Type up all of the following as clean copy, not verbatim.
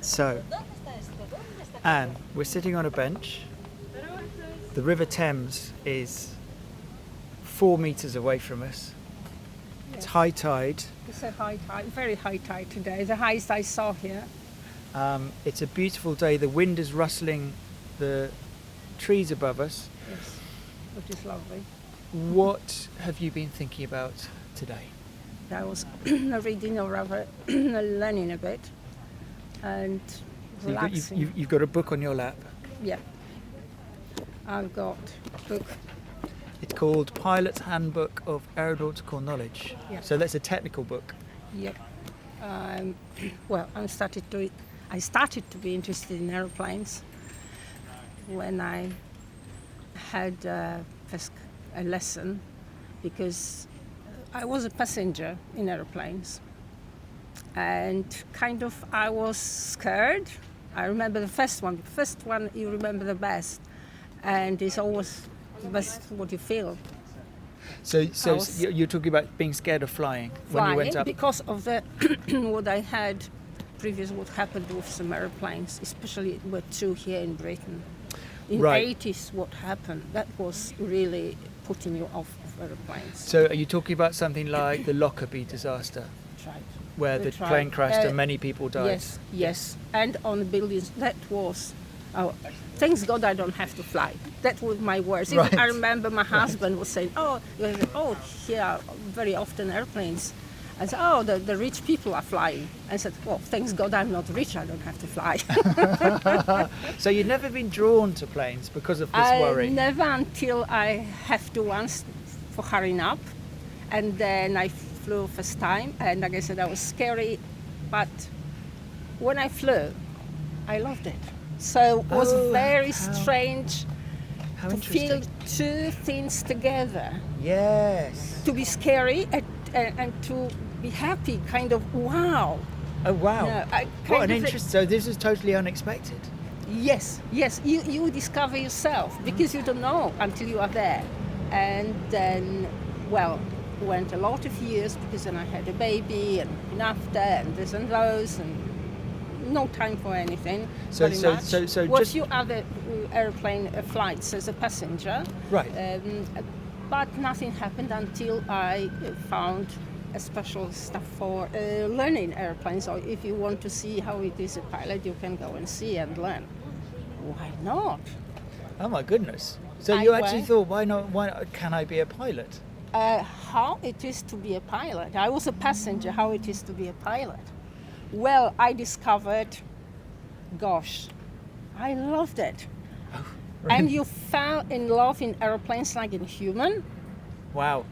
So, Anne, we're sitting on a bench. The River Thames is 4 meters away from us. It's high tide. It's a high tide, very high tide today, the highest I saw here. It's a beautiful day. The wind is rustling the trees above us. Yes, which is lovely. What have you been thinking about today? I was reading or rather learning a bit and So relaxing. you've got a book on your lap. Yeah, I've got a book. It's called Pilot's Handbook of Aeronautical Knowledge. Yeah. So that's a technical book. Yep. Well, I started to be interested in aeroplanes when I had first a lesson, because I was a passenger in aeroplanes, and kind of I was scared. I remember the first one. The first one you remember the best, and it's always the best what you feel. So you're talking about being scared of flying when you went up. Because of the what I had previous, what happened with some airplanes, especially with two here in Britain. In Right. 80s, what happened, that was really putting you off of airplanes. So are you talking about something like the Lockerbie disaster, That's right. where the That's right. plane crashed and many people died? Yes. And on the buildings, that was, thanks God I don't have to fly. That was my worst. Right. Even I remember my husband was saying, here very often airplanes. I said, the rich people are flying. I said, well, thanks God I'm not rich, I don't have to fly. So you've never been drawn to planes because of this worry? Never, until I have to once for hurrying up. And then I flew first time, and like I said, that was scary. But when I flew, I loved it. So it was very strange How to feel interesting. two things together. Yes. To be scary and to be happy, kind of, wow. Oh wow. No, I What kind an of- interest. So this is totally unexpected. Yes, you discover yourself, because you don't know until you are there. And then, well, went a lot of years, because then I had a baby and after and this and those, and no time for anything. So Well, just few other airplane flights as a passenger. right. But nothing happened until I found a special stuff for learning airplanes. Or if you want to see how it is a pilot, you can go and see and learn. Why not? Oh my goodness. So I you actually went- thought, why not? Can I be a pilot? How it is to be a pilot. I was a passenger, how it is to be a pilot. Well, I discovered, gosh, I loved it. And you fell in love in airplanes like in human. Wow.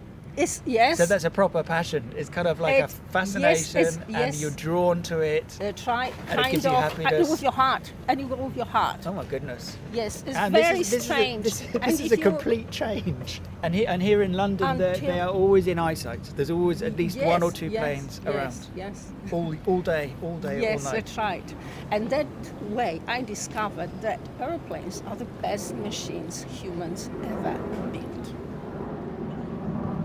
Yes. So that's a proper passion. It's kind of like a It's- fascination, yes, and yes. you're drawn to it. Try And it kind gives you of happiness. and with your heart. And you go with your heart. Oh my goodness. Yes, it's And very this strange. is And this is if a you- complete change. And here in London, they Until- are always in eyesight. There's always at least one or two planes around. Yes. All day, Yes, all night. that's right. And that way I discovered that airplanes are the best machines humans ever built.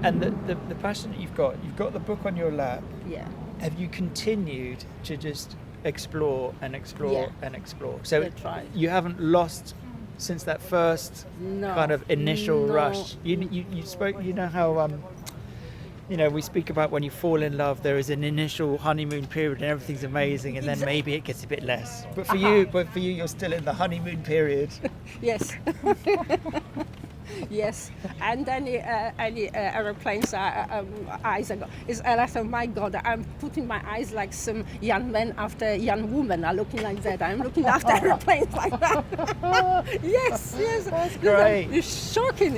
And the passion that you've got the book on your lap. Yeah. Have you continued to just explore and explore Yeah. and explore? So That's right. you haven't lost since that first No, kind of initial no, rush. You spoke. You know how we speak about when you fall in love, there is an initial honeymoon period and everything's amazing, and then maybe it gets a bit less. But for you, you're still in the honeymoon period. Yes. Yes, and any aeroplanes eyes are and I thought, my God, I'm putting my eyes like some young men after young women are looking like that. I'm looking after airplanes like that. Yes. That's great. It's shocking.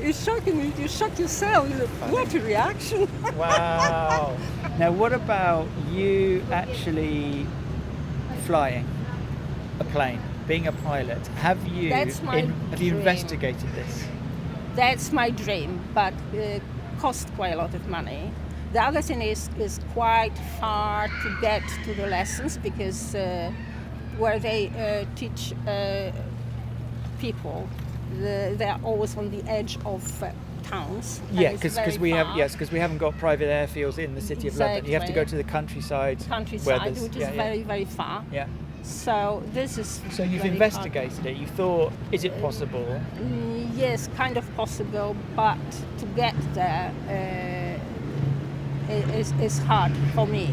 You shock yourself. What a reaction. Wow. Now, what about you actually flying a plane, being a pilot? Have you That's my have you dream. investigated this? That's my dream, but cost quite a lot of money. The other thing is quite far to get to the lessons, because where they teach people, they're always on the edge of towns. and Yeah, it's because very we far. we haven't got private airfields in the city of London. You have to go to the countryside. where Countryside, there's- which is yeah. very, very far. Yeah. So this is. So you've very investigated it. You thought, is it possible? hard. Yes, kind of possible, but to get there is hard for me.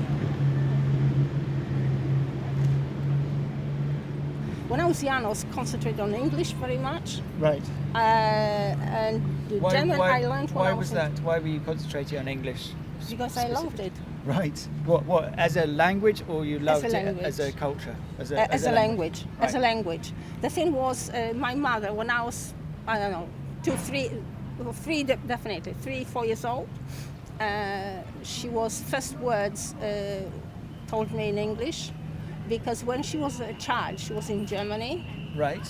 When I was young, I was concentrating on English very much, Right. and the German I learned when why I was in- that? Why were you concentrating on English? because I loved it. Right. What? As a language, or you loved it language. as a culture? As a language. As a Right. language. The thing was, my mother, when I was, I don't know, 3, 4 years old, she was first words told me in English, because when she was a child, she was in Germany Right.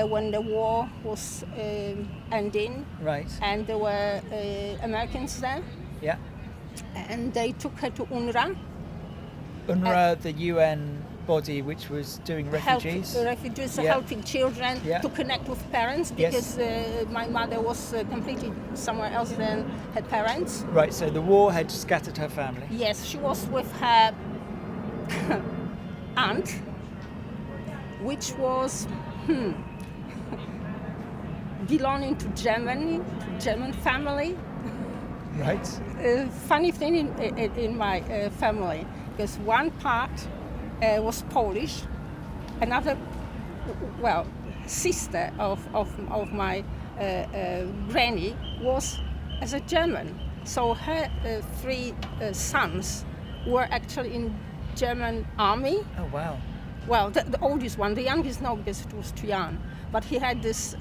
when the war was ending, Right. and there were Americans there, Yeah. and they took her to UNRWA. UNRWA, the UN body which was doing refugees. Refugees, Yeah. helping children Yeah. to connect with parents, Yes. because my mother was completely somewhere else than her parents. Right. So the war had scattered her family. Yes, she was with her aunt, which was belonging to Germany, to German family. Right. Funny thing in my family, because one part was Polish, another, well, sister of my granny was as a German. So her 3 sons were actually in German army. Oh wow. Well, the oldest one, the youngest no, because it was too young. But he had this,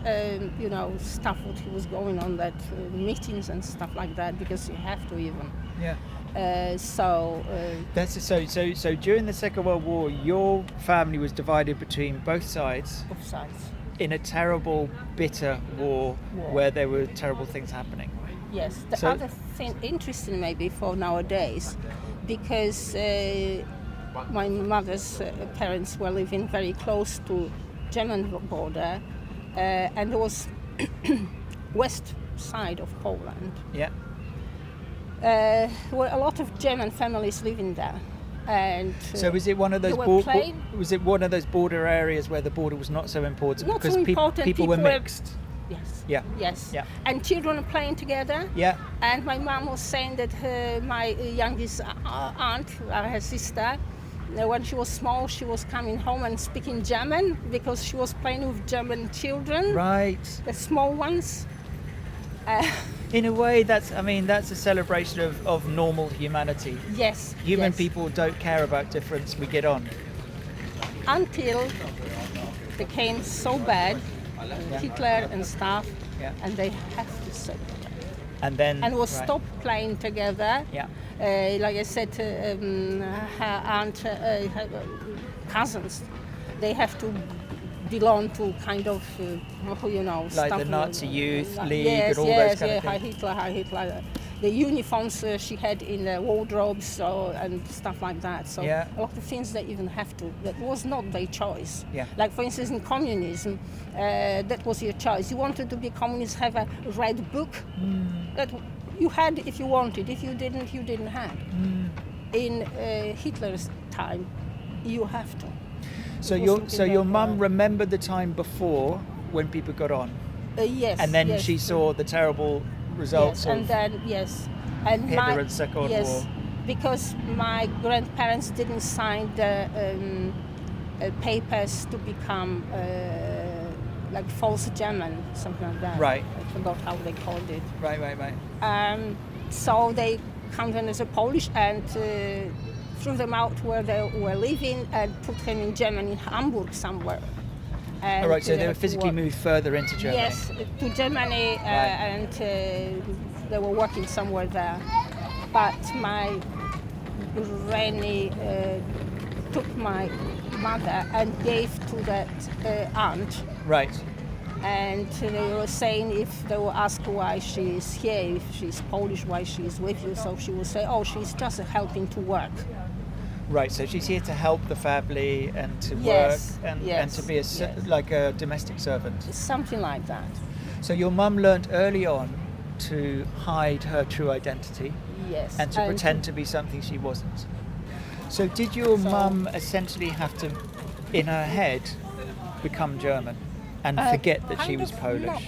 stuff what he was going on, that meetings and stuff like that, because you have to even. Yeah. That's So during the Second World War, your family was divided between both sides both sides. in a terrible, bitter war War. where there were terrible things happening. Yes. The So- other thing interesting maybe for nowadays, because my mother's parents were living very close to German border, and there was west side of Poland. Yeah. Were a lot of German families living there, and So was it one of those they were playing. was it one of those border areas where the border was not so important Not because so important, people were people were- mixed? Yes. Yeah. Yes. Yeah. And children were playing together. Yeah. And my mom was saying that my youngest aunt, her sister, when she was small, she was coming home and speaking German because she was playing with German children, Right. the small ones. In a way, that's a celebration of normal humanity. Yes. Human yes. people don't care about difference. We get on. Until it became so bad, Hitler and stuff, Yeah. and they have to separate. And then And was right. stopped playing together. Yeah. Like I said, her aunt, her cousins, they have to belong to kind of, Like stuff the Nazi Youth League yes, and all yes, those kind of Heil things. Hitler, Heil Hitler. The uniforms she had in the wardrobes and stuff like that. So Yeah. a lot of things they even have to. That was not their choice. Yeah. Like for instance, in communism, that was your choice. You wanted to be communist, have a red book. That you had if you wanted. If you didn't, you didn't have. In Hitler's time, you have to. So It was your something that, mum remembered the time before when people got on, Yes. and then yes. she saw the terrible results Yes, and of then yes, and Hitler and Second World yes, War. because my grandparents didn't sign the papers to become like false German, something like that. Right. I forgot how they called it. Right. So they counted as a Polish and threw them out where they were living and put them in Germany, in Hamburg somewhere. And All right. So they were had to physically work. moved further into Germany. Yes, to Germany, and they were working somewhere there. But my granny took my mother and gave to that aunt. Right. And they were saying if they were asked why she is here, if she's Polish, why she is with you, so she would say, oh, she's just helping to work. Right. So she's here to help the family and to Yes, work and yes, to be like a domestic servant. Something like that. So your mum learnt early on to hide her true identity Yes. and to pretend to be something she wasn't. So did your mum essentially have to in her head, become German and forget that she Kind was of Polish? not.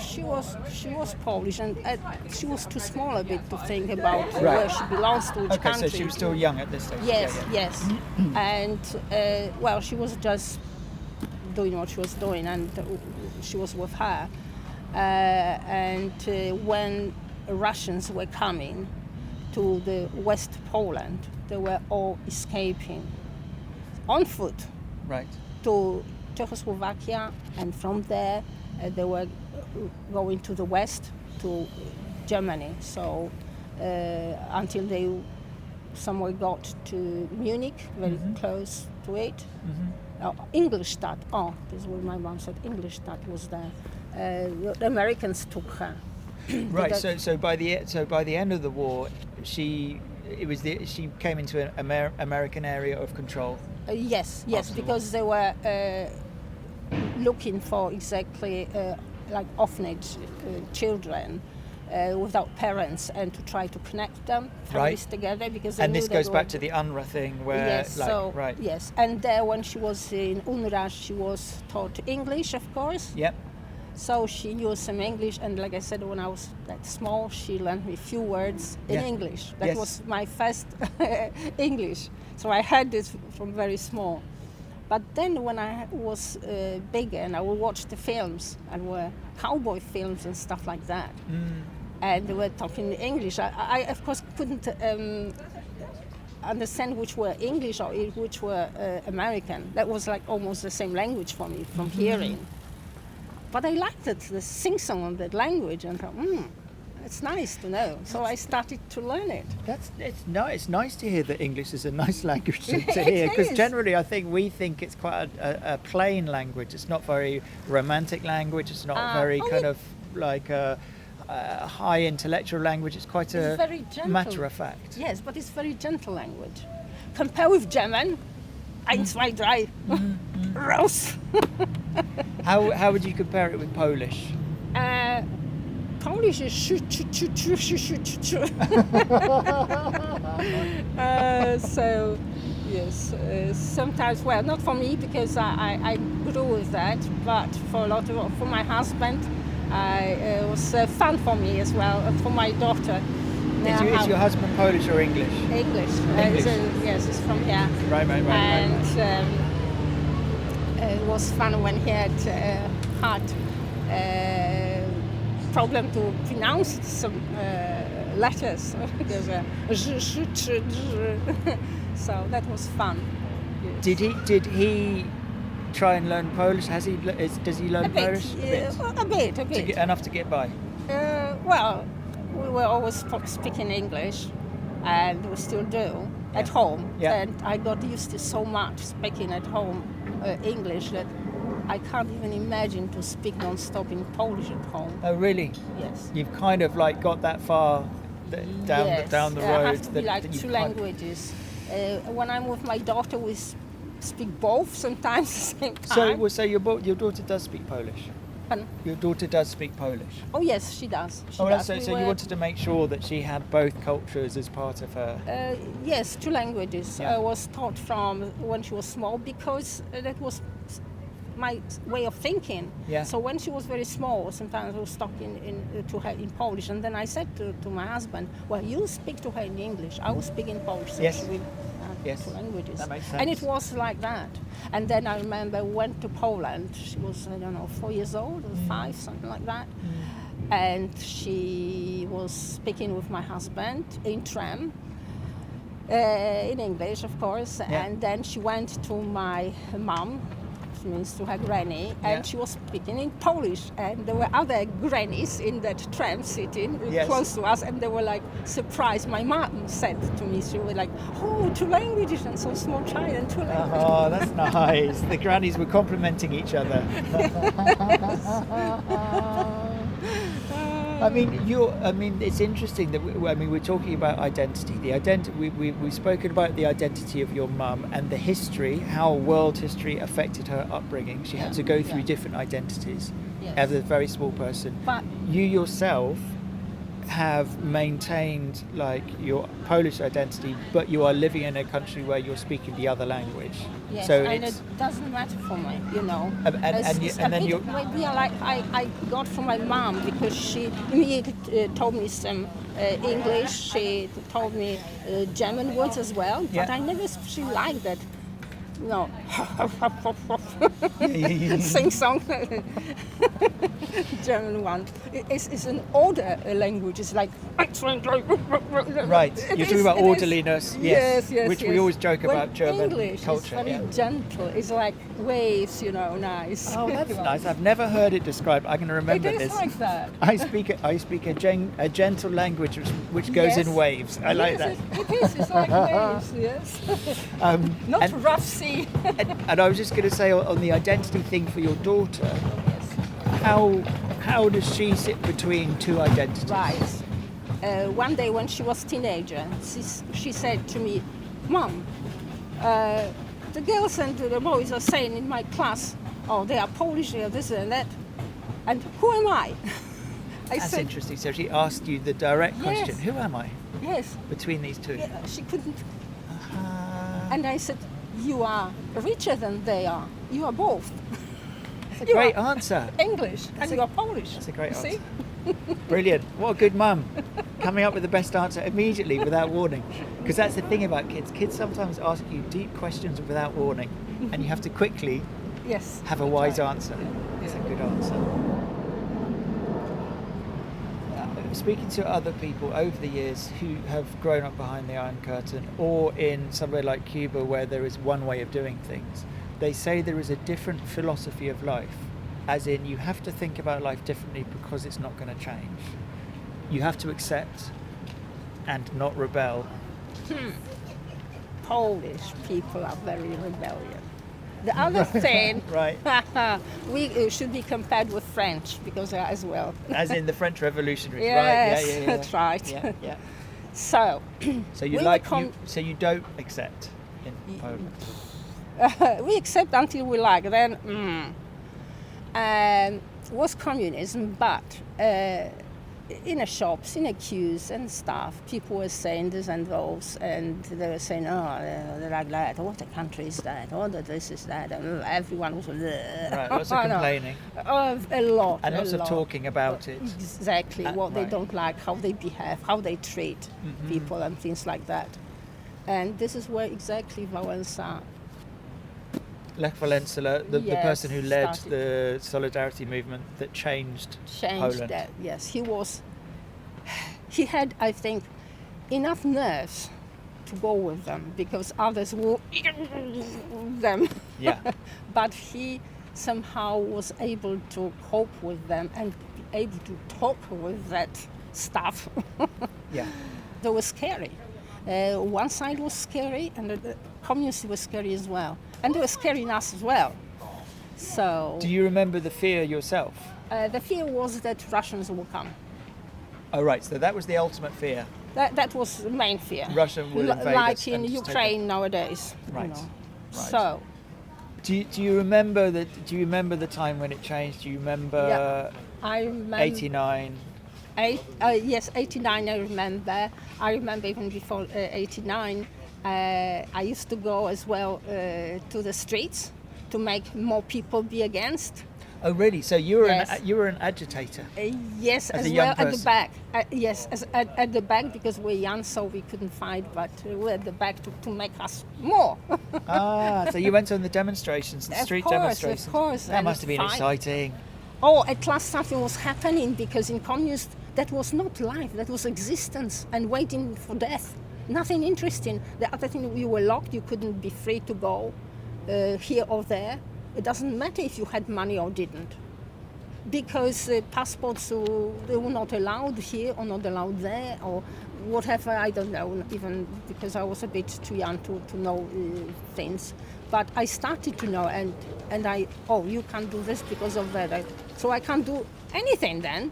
She was Polish, and she was too small a bit to think about Right. where she belongs to, which Okay, country. so she was still young at this stage. Yes, Yeah. yes. And well, she was just doing what she was doing, and she was with her. And when Russians were coming to the West Poland, they were all escaping on foot Right. to Czechoslovakia, and from there they were going to the west, to Germany. So until they somewhere got to Munich, very close to it. Ingolstadt. Oh, this is what my mom said. Ingolstadt was there. The Americans took her. Right. So by the end of the war, she came into an American area of control. Yes, After the because they were looking for exactly like orphanage children without parents, and to try to connect them, families together, because they And knew this they goes were- back to the UNRWA thing, where Yes, so right. yes, and when she was in UNRWA, she was taught English, of course. Yep. So she knew some English, and like I said, when I was that small, she learned me a few words in Yeah. English. That Yes. was my first English. So I heard this from very small. But then when I was bigger, and I would watch the films, and were cowboy films and stuff like that, and they were talking English, I of course couldn't understand which were English or which were American. That was like almost the same language for me from hearing. But I liked it, the sing-song of that language, and thought, it's nice to know. So I started to learn it. It's nice to hear that English is a nice language to It hear, because is. generally I think we think it's quite a plain language. It's not very romantic language. It's not very kind of like a high intellectual language. It's quite It's very gentle. matter of fact. Yes, but it's very gentle language. Compare with German, 1, 2, 3, raus. How would you compare it with Polish? Polish is so yes, sometimes, well, not for me, because I grew with that, but for my husband, it was fun for me as well, for my daughter. Is your husband Polish or English? English. English. Yes, it's from here. Right. And it was fun when he had hard problem to pronounce some letters. Because, so that was fun. Yes. Did he try and learn Polish? Does he learn A bit, Polish? a bit. Enough to get by. Well, we were always speaking English, and we still do at home. Yeah. And I got used to so much speaking at home English that I can't even imagine to speak non-stop in Polish at home. Oh, really? Yes. You've kind of like got that far down the I road. have to be like two languages. When I'm with my daughter, we speak both sometimes at the same time. So your daughter does speak Polish? Pardon? Your daughter does speak Polish? Oh yes, she does. She That's does. so you wanted to make sure that she had both cultures as part of her. Yes, two languages. Yeah. I was taught from when she was small, because that was my way of thinking. Yeah. So when she was very small, sometimes I was talking to her in Polish, and then I said to my husband, "Well, you speak to her in English. I will speak in Polish." So Yes. she will Yes. two languages. That makes And it sense. was like that. And then I remember went to Poland. She was 4 years old or 5, something like that. And she was speaking with my husband in tram. In English, of course, Yeah. and then she went to my mum, which means to her granny, and Yeah. she was speaking in Polish, and there were other grannies in that tram sitting Yes. close to us, and they were like surprised. My mum said to me, she was like, "Oh, two languages, and so small child, and two languages." Oh, that's nice. The grannies were complimenting each other. I mean, it's interesting that we're talking about identity. We've spoken about the identity of your mum and the history, how world history affected her upbringing. She had to go through different identities Yes. as a very small person. But You yourself have maintained like your Polish identity, but you are living in a country where you're speaking the other language. Yes, So and it's it doesn't matter for me, you know. and then you maybe I got from my mom because she immediately told me some English. She told me German words as well, but Yeah. I never she liked that. No, Yeah. sing song. German one. It's an older language. It's like right. You're talking about orderliness, yes, which we always joke When about German English culture. is very gentle. It's like waves, you know, nice. Oh, that's nice. I've never heard it described. I can remember It is this. like that. I speak a gentle language which goes Yes. in waves. I like that. It is. It's like waves. Yes. Not and- rough sea. And I was just going to say on the identity thing for your daughter, how does she sit between two identities? Right. One day when she was teenager, she said to me, "Mom, the girls and the boys are saying in my class, oh, they are Polish, they are this and that, and who am I?" That's interesting. So she asked you the direct question, Yes. who am I Yes. between these two? Yeah, she couldn't. Uh, And I said, "You are richer than they are. You are both that's a you great are- answer. English and you are Polish." That's a great You answer. see? Brilliant. What a good mum. Coming up with the best answer immediately without warning. Because that's the thing about kids. Kids sometimes ask you deep questions without warning, and you have to quickly Yes. have a wise answer. It's a good answer. Speaking to other people over the years who have grown up behind the Iron Curtain or in somewhere like Cuba where there is one way of doing things, they say there is a different philosophy of life, as in you have to think about life differently because it's not going to change. You have to accept and not rebel. Polish people are very rebellious. The other thing, Right. we should be compared with French because they are as well. As in the French Revolutionaries, Yes, right? Yeah. that's right. Yeah, yeah. So, So you We like were you, so you don't accept in Poland. we accept until we like. Then, was communism, but in the shops, in the queues and stuff, people were saying this and those, and they were saying, "Oh, they're like that. What a country is that? Oh, that this is that." And everyone was Right, lots of I know. complaining A lot, and lots a of lot. talking about it. Exactly what they right. don't like, how they behave, how they treat people, and things like that. And this is where exactly Wałęsa Lech Walesa, the Yes, person who led started. the solidarity movement that changed changed Poland. that. Yes, he had, I think, enough nerves to go with them because others would them. Yeah. But he somehow was able to cope with them and be able to talk with that stuff. Yeah. They were scary. One side was scary and the communists were scary as well. And they were scaring us as well. So Do you remember the fear yourself? the fear was that Russians will come. Oh, right. So that was the ultimate fear. That was the main fear. Russia will invade like us in and just take Ukraine nowadays. Right. You know. Right. So Do you remember that? Do you remember the time when it changed? Do you remember Yeah. I remember. 89? Yes, 89. I remember. I remember even before 89. I used to go as well to the streets to make more people be against. Oh, really? So you were Yes. you were an agitator. Yes, As as a young well at the person. back. Yes, at the back because we're young, so we couldn't fight, but we're at the back to make us more. So you went on the demonstrations, the Of street course, of demonstrations. course, That and must have been fight. exciting. Oh, at last something was happening because in communist that was not life, that was existence and waiting for death. Nothing interesting. The other thing, you were locked, you couldn't be free to go here or there. It doesn't matter if you had money or didn't. Because passports, they were not allowed here or not allowed there or whatever, I don't know, even because I was a bit too young to know things. But I started to know and you can't do this because of that. So I can't do anything then.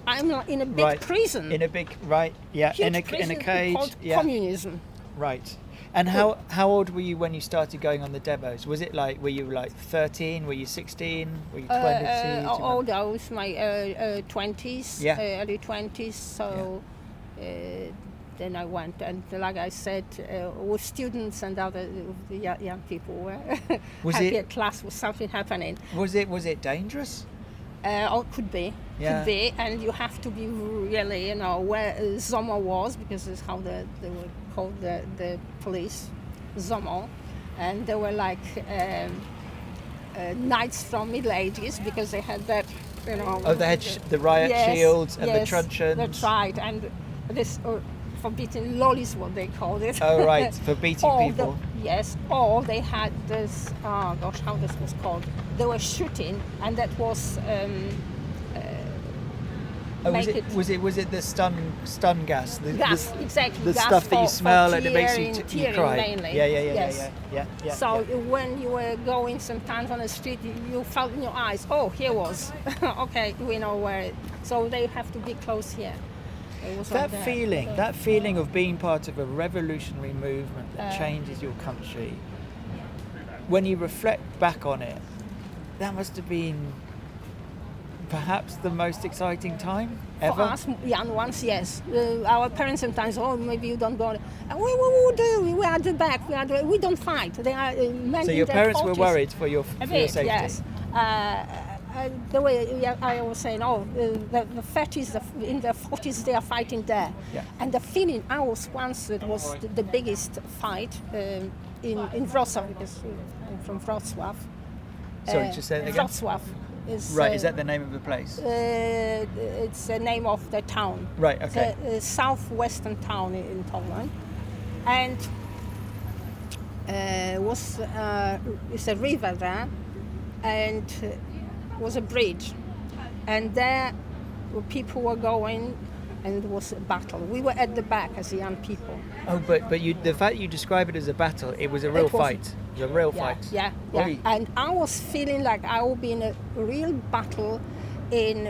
I'm in a big Right. prison. In a big, right, yeah, Huge in a prison cage, called yeah, communism. right. And how old were you when you started going on the demos? Was it like, were you like 13? Were you 16? Were you 20? Old, I was my 20s, Yeah. early 20s. So then I went, and like I said, with students and other young people were happy at class with something happening. Was it dangerous? Could be, Yeah. could be, and you have to be really, where Zomo was, because it's how they were called, the police, Zomo, and they were like knights from Middle Ages, because they had that, Oh, they had the riot shields and the truncheons. That's right, and this forbidden lollies, what they called it. Oh, right, for beating people. Or they had this, how this was called. They were shooting, and that was was it the stun gas? Gas, exactly. The gas stuff that you smell and it makes you cry. Mainly. Yeah. So when you were going sometimes on the street, you felt in your eyes, oh, here was. Okay, we know where. So they have to be close here. That feeling of being part of a revolutionary movement that changes your country, when you reflect back on it, that must have been perhaps the most exciting time ever? For us young ones, yes. Our parents sometimes, maybe you don't go. We will do. We are at the back. We don't fight. They are men. So in your their parents 40s. were worried for your safety? Yes. The way I was saying, the 30s, in the 40s, they are fighting there. Yeah. And the feeling, I was once, it was the biggest fight in Wrocław, because I'm from Wrocław. Sorry, just say that again. Wrocław. Is that the name of the place? It's the name of the town. Right, okay. The southwestern town in Poland. And it's a river there, and was a bridge. And there people were going, and it was a battle. We were at the back as young people. Oh, but the fact you describe it as a battle, it was a real fight. It was a real fight. Yeah. And I was feeling like I would be in a real battle in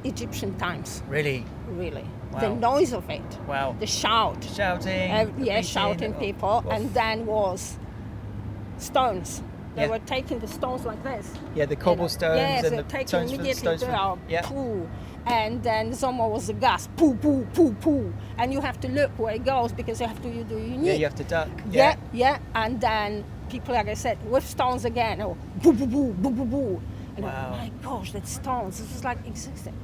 Egyptian times. Really? Really. Wow. The noise of it. Wow. The shouting. Shouting people. And then was stones. They were taking the stones like this. Yeah, the cobblestones and the taking stones immediately from poo. And then Zomo was the gas, poo, poo, poo, poo. And you have to look where it goes, because you have to do your knee. Yeah, you have to duck. Yeah. And then people, like I said, with stones again, boo, boo, boo, boo, boo, boo. And wow. Oh my gosh, that's stones. This was like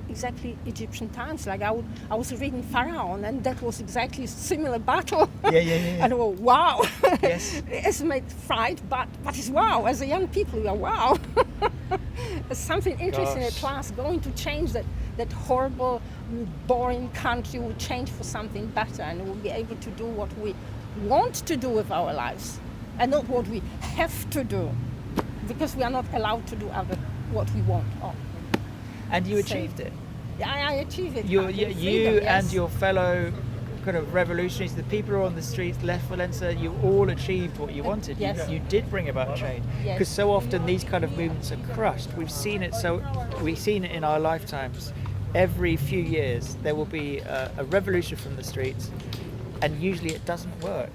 exactly Egyptian times. Like I was reading Pharaoh, and that was exactly a similar battle. Yeah. And I go, wow. Yes. It's made fright, but it's wow. As a young people, we are wow. It's something interesting at class, going to change that horrible, boring country will change for something better, and we'll be able to do what we want to do with our lives, and not what we have to do, because we are not allowed to do what we want. And you achieved it. Yeah, I achieved it. You freedom, yes. And your fellow kind of revolutionaries, the people who are on the streets, left Valencia, you all achieved what you wanted. Yes. You did bring about change. Because so often these kind of movements are crushed. We've seen it in our lifetimes. Every few years there will be a revolution from the streets, and usually it doesn't work.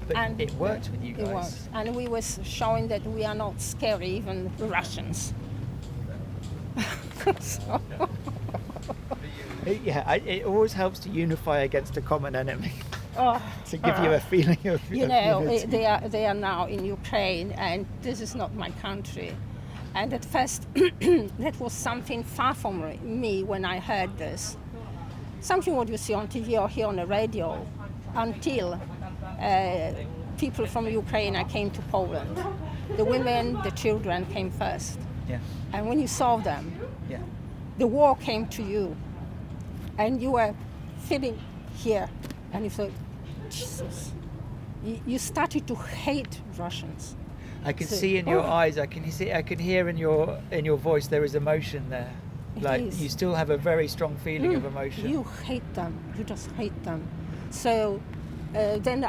But and it worked with you guys. It worked. And we were showing that we are not scary, even the Russians. It always helps to unify against a common enemy. To give you a feeling of unity. They are now in Ukraine, and this is not my country. And at first, that was something far from me when I heard this. Something what you see on TV or hear on the radio, until people from Ukraine came to Poland. The women, the children came first. Yeah. And when you saw them, the war came to you, and you were feeling here, and you thought, Jesus. You started to hate Russians. I can see in your eyes. I can hear in your voice. There is emotion there. You still have a very strong feeling of emotion. You hate them. You just hate them. So then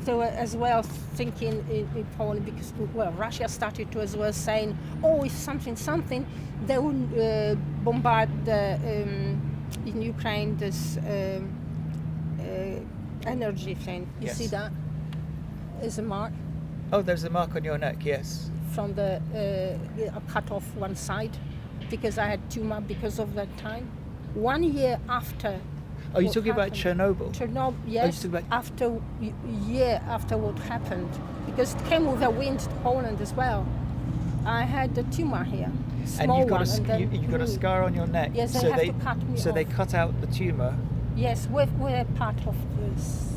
they were as well thinking in Poland, because Russia started to as well saying, if something, they would bombard in Ukraine this energy thing. You see that? is a mark Oh, there's a mark on your neck. Yes. from the cut off one side because I had tumor because of that time. 1 year after. Oh, you're what talking about happened. Chernobyl. Chernobyl, yes. talking about- After year after what happened, because it came with a wind to Poland as well. I had a tumor here, And small you've got one, and then you've got a grew. scar on your neck. Yes, they so have to cut me So they off. cut out the tumor, Yes, we're part of this.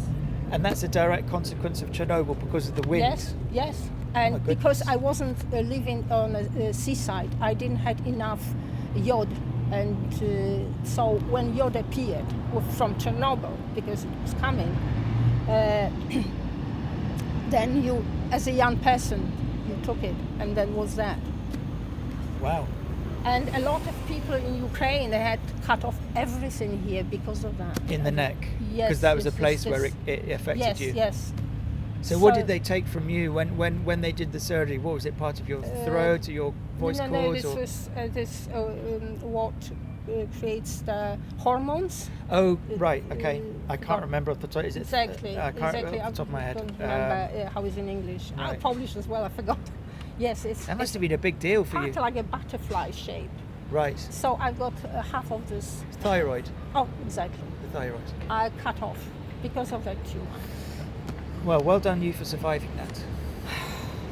and that's a direct consequence of Chernobyl because of the wind. Yes, yes. And my because goodness. I wasn't living on a seaside, I didn't have enough iod. And so when iod appeared from Chernobyl, because it was coming, then you, as a young person, you took it, and that was that. Wow. And a lot of people in Ukraine, they had cut off everything here because of that. In the neck. Yes, Because that was yes, a place yes, where yes. it affected Yes, you. yes. So what did they take from you when they did the surgery? What was it? Part of your throat or your voice no, cords? this or? was what creates the hormones. Oh, right. Okay. I can't well, remember off the top. Is it? Exactly. I can't exactly. remember off the top of my I head. don't remember how it's in English. right. Polish as well. I forgot. Yes, it's. That must have been a big deal for part you. like a butterfly shape. Right. So I got half of this. Thyroid. Oh, exactly. The thyroid. I cut off because of that tumor. Well, well done you for surviving that.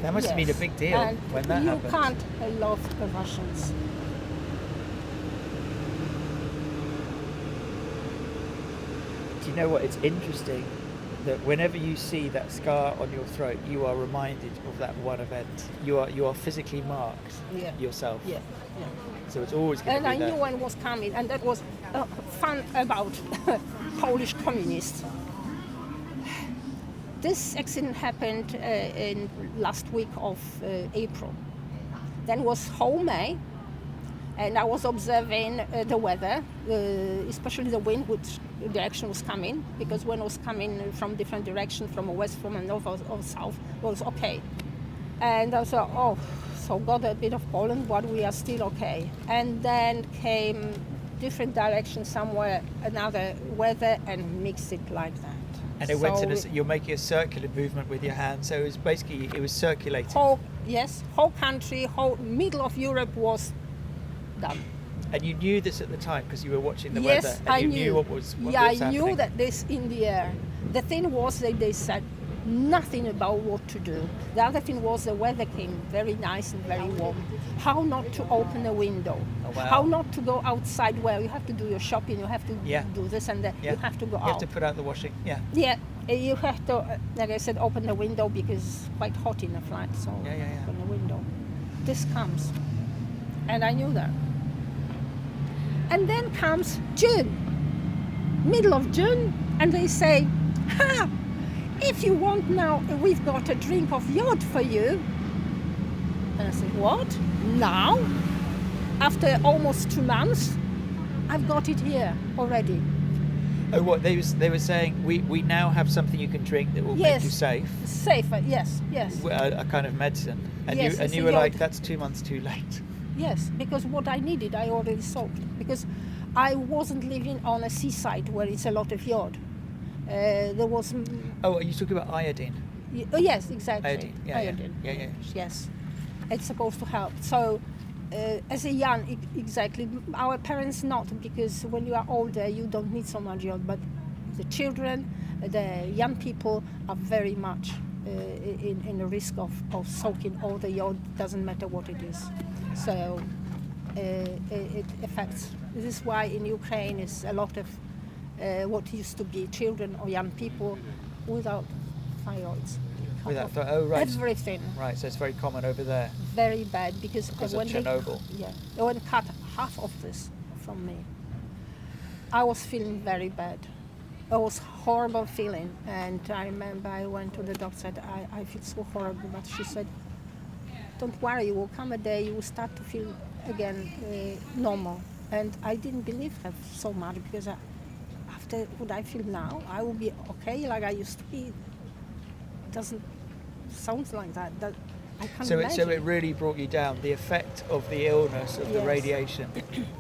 That must have been a Yes. big deal And when that you happened. can't love the Russians. Do you know what? It's interesting that whenever you see that scar on your throat, you are reminded of that one event. You are physically marked yourself. Yeah, yeah. So it's always going And to I be there. knew when it was coming, and that was fun about Polish communists. This accident happened in last week of April. Then was whole May, and I was observing the weather, especially the wind, which direction was coming, because when it was coming from different direction, from west, from north or south, it was okay. And I thought, oh, so got a bit of Poland, but we are still okay. And then came different direction somewhere, another weather, and mixed it like that. And it went in you're making a circular movement with your hand, so it was basically, it was circulating. whole country, whole middle of Europe was done. And you knew this at the time because you were watching the Yes, weather, and I you knew. knew what was I happening. knew that this in the air. The thing was that they said nothing about what to do. The other thing was the weather came very nice and very warm. How not to open a window. Oh, wow. How not to go outside. Well, you have to do your shopping, you have to Yeah. do this and that. Yeah. You have to go You out. have to put out the washing. Yeah. Yeah, you have to, like I said, open the window because it's quite hot in the flat, so Yeah. open the window. This comes. And I knew that. And then comes June, middle of June, and they say, ha, if you want now, we've got a drink of iod for you. And I said, what? Now? After almost 2 months? I've got it here already. Oh, what they were saying? We now have something you can drink that will make you safe. Safer, yes. A kind of medicine. And Yes, you it's a were like, iod. that's 2 months too late. Yes, because what I needed, I already sold. Because I wasn't living on a seaside where it's a lot of iod. There was... Oh, are you talking about iodine? Oh, yes, exactly. Iodine, yeah. Yeah. Yes, it's supposed to help. So, as a young, exactly, our parents not, because when you are older, you don't need so much iod, but the children, the young people are very much in the risk of soaking all the iod, doesn't matter what it is. So, it affects. This is why in Ukraine is a lot of what used to be children or young people without thyroids. Oh, right. Everything. Right, so it's very common over there. Very bad because Because of when Chernobyl. they went cut half of this from me. I was feeling very bad. It was horrible feeling, and I remember I went to the doctor. Said I feel so horrible, but she said, "Don't worry, will come a day you will start to feel again normal." And I didn't believe her so much because after what I feel now, I will be okay like I used to be. It doesn't sound like that. I can't So imagine. it really brought you down. The effect of the illness, of the Yes. radiation,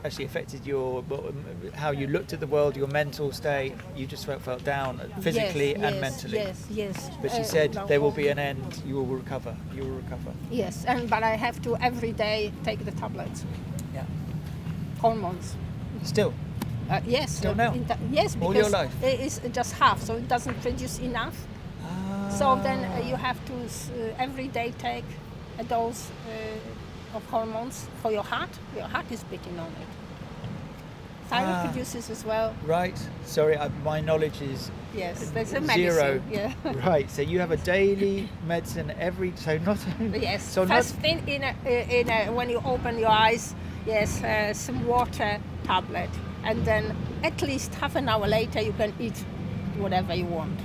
actually affected how you looked at the world, your mental state. You just felt down physically Yes, and yes, mentally. Yes. But she said no, there will be an end. You will recover. You will recover. Yes, but I have to every day take the tablets, Yeah. hormones. Still. Yes. Still now? Yes, because All your life? it is just half, so it doesn't produce enough. So then you have to every day take a dose of hormones for your heart. Your heart is beating on it. Thyroid produces as well. Right. Sorry, my knowledge is Yes, there's a zero. medicine. Yeah. Right. So you have a daily medicine so not. Yes. So First not. thing when you open your eyes, yes, some water tablet, and then at least half an hour later you can eat whatever you want.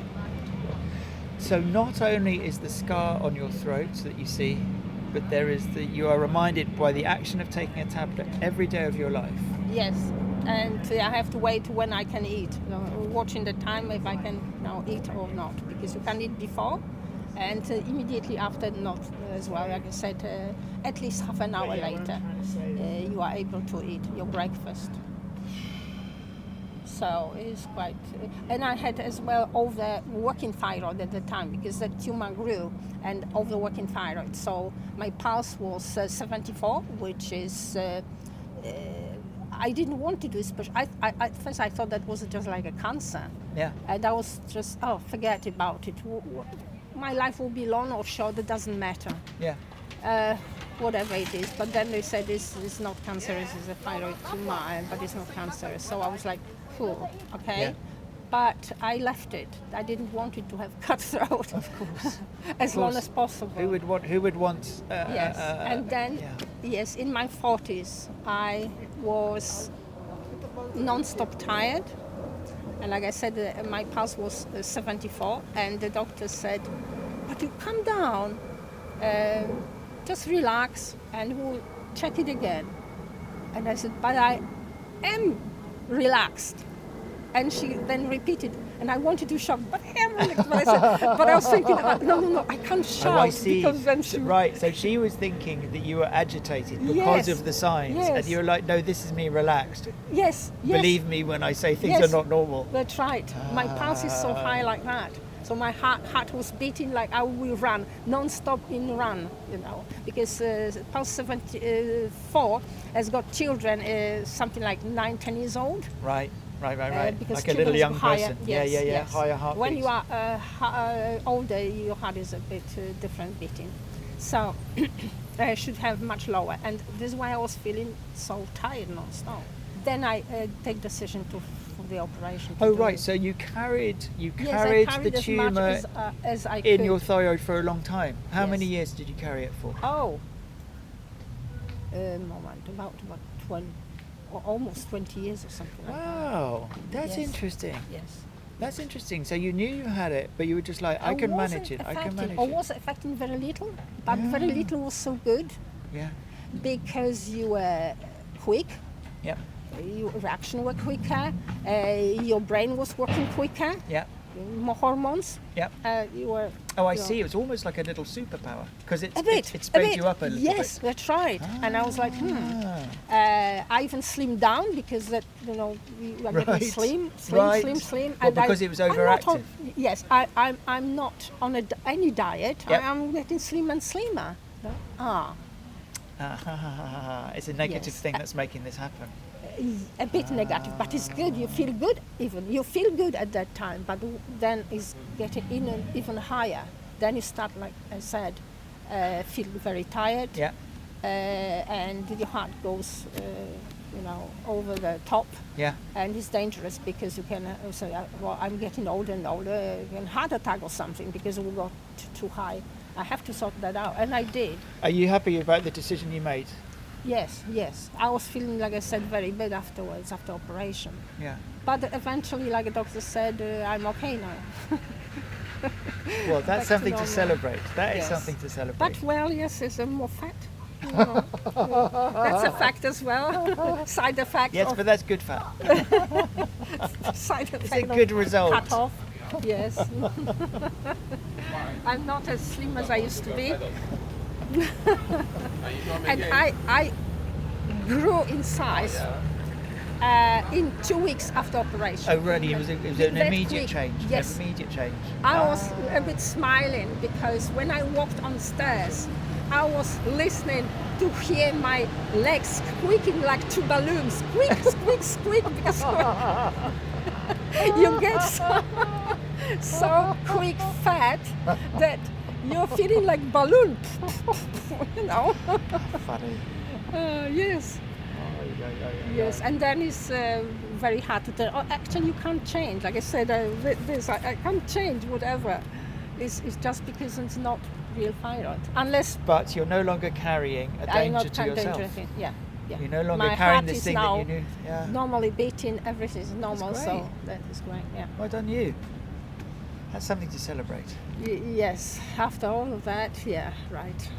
So not only is the scar on your throat that you see, but you are reminded by the action of taking a tablet every day of your life. Yes, and I have to wait when I can eat, watching the time if I can now eat or not, because you can eat before and immediately after not as well. Like I said, at least half an hour later you are able to eat your breakfast. So it's quite, and I had as well overworking thyroid at the time because the tumor grew and overworking thyroid. So my pulse was 74, which is, I didn't want to do special. At first I thought that was just like a cancer. Yeah. And I was just, forget about it. My life will be long or short, it doesn't matter. Yeah. Whatever it is. But then they said it's not cancerous, it's a thyroid tumor, but it's not cancerous. So I was like, cool, okay. Yeah. But I left it. I didn't want it to have cut-throat. Of course. As long as possible. Who would want? Yes. And then, yes, in my 40s, I was non-stop tired. And like I said, my pulse was 74, and the doctor said, but you calm down, just relax, and we'll check it again. And I said, but I am relaxed. And she then repeated, and I wanted to shock, but I am relaxed. But I was thinking, no, I can't shout. Oh, I see. Because then she... Right, so she was thinking that you were agitated because of the signs, and you were like, no, this is me relaxed. Yes. Believe me when I say things are not normal. That's right. My pulse is so high like that. So my heart was beating like I will run, non-stop in run, because pulse 74 has got children, something like 9-10 years old. Right. Because Like a little young higher, person. Yes, Yeah. Higher heartbeat. When you are older, your heart is a bit different beating. So I should have much lower. And this is why I was feeling so tired non-stop. Then I take decision for the operation. Oh, right. So you carried I carried the as tumour much as I in could. your thyroid for a long time. How Yes. many years did you carry it for? About 20, or almost 20 years or something like that. Wow, that's Yes. interesting. Yes. That's interesting. So you knew you had it, but you were just like, I can manage it. I can manage Or it. was affecting very little, but very little was so good Yeah. because you were quick. Yep. Your reaction were quicker. Your brain was working quicker. Yep. More hormones. Yep. You were. Oh, I you know, see. It was almost like a little superpower because it a sped bit. you up a little Yes, bit. that's right. And I was like, I even slimmed down because that you are getting Right. slim. Right. And Well, because it was overactive. I'm not on any diet. Yep. I'm getting slimmer and slimmer. It's a negative Yes. thing that's making this happen. A bit negative, but it's good. You feel good You feel good at that time, but then it's getting even higher. Then you start, like I said, feel very tired. Yeah. And your heart goes, over the top. Yeah. And it's dangerous because you can say, well, I'm getting older and older, you can heart attack or something because it will go too high. I have to sort that out, and I did. Are you happy about the decision you made? Yes. I was feeling, like I said, very bad afterwards, after operation. Yeah. But eventually, like the doctor said, I'm okay now. Well, that's Back to something to normal. celebrate. That is Yes. something to celebrate. But, well, yes, there's more fat. That's a fact as well. Side effect. Yes, of, but that's good fat. side effect It's a of good result. cut off. Yes. I'm not as slim as I used to be. And I grew in size in 2 weeks after operation. Oh, really? It was an That immediate quick. change. Yes. An immediate change. I was a bit smiling because when I walked on stairs, I was listening to hear my legs squeaking like two balloons. Squeak, squeak, squeak, because you get so quick fat that you're feeling like balloon, you know. Funny. Yes. Yes, and then it's very hard to tell. Oh, actually, you can't change. Like I said, I can't change whatever. It's just because it's not real thyroid. Unless But you're no longer carrying a I'm danger not to carrying yourself. anything. Yeah. You're no longer My carrying heart this is thing now that you knew. Yeah. normally beating, everything is normal, great. so that is great. Yeah. Well done, you. That's something to celebrate. Yes. After all of that, yeah, right.